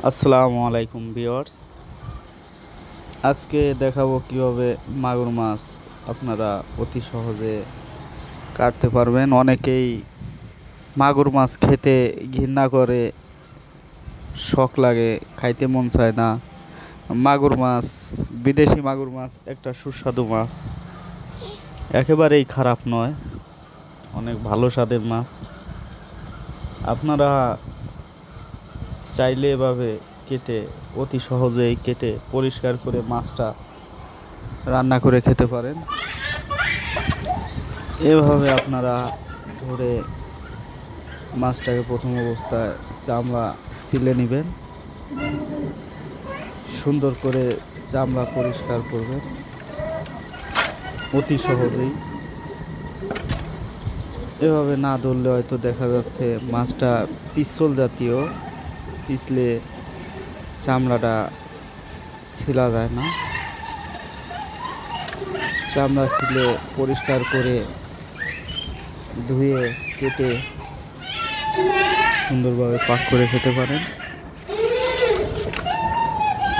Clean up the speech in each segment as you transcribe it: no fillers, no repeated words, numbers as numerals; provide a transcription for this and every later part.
আসসালামু আলাইকুম ভিউয়ার্স। আজকে দেখাবো কিভাবে মাগুর মাছ আপনারা অতি সহজে কাটতে পারবেন। অনেকেই মাগুর মাছ খেতে ঘৃণা করে, শখ লাগে, খাইতে মন চায় না। মাগুর মাছ, বিদেশি মাগুর মাছ একটা সুস্বাদু মাছ, একেবারেই খারাপ নয়, অনেক ভালো স্বাদের মাছ। আপনারা চাইলে এভাবে কেটে, অতি সহজেই কেটে পরিষ্কার করে মাছটা রান্না করে খেতে পারেন। এভাবে আপনারা ধরে মাছটাকে প্রথম অবস্থায় চামড়া ছিলে নেবেন, সুন্দর করে চামড়া পরিষ্কার করবেন অতি সহজেই। এভাবে না ধরলে হয়তো দেখা যাচ্ছে মাছটা পিছল জাতীয়, পিছলে চামড়াটা ছিলা যায় না। চামড়া ছিলে পরিষ্কার করে ধুয়ে কেটে সুন্দরভাবে পাক করে খেতে পারেন।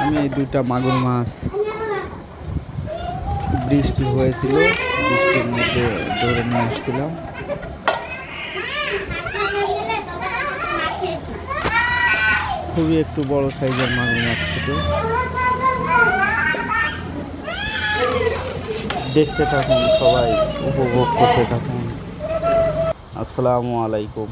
আমি এই দুইটা মাগুর মাছ বৃষ্টি হয়েছিল, বৃষ্টির মধ্যে ধরে নিয়ে আসছিলাম। খুবই একটু বড় সাইজের মাগুর মাছ ছিল। দেখতে থাকুন, সবাই উপভোগ করতে থাকুন। আসসালামু আলাইকুম।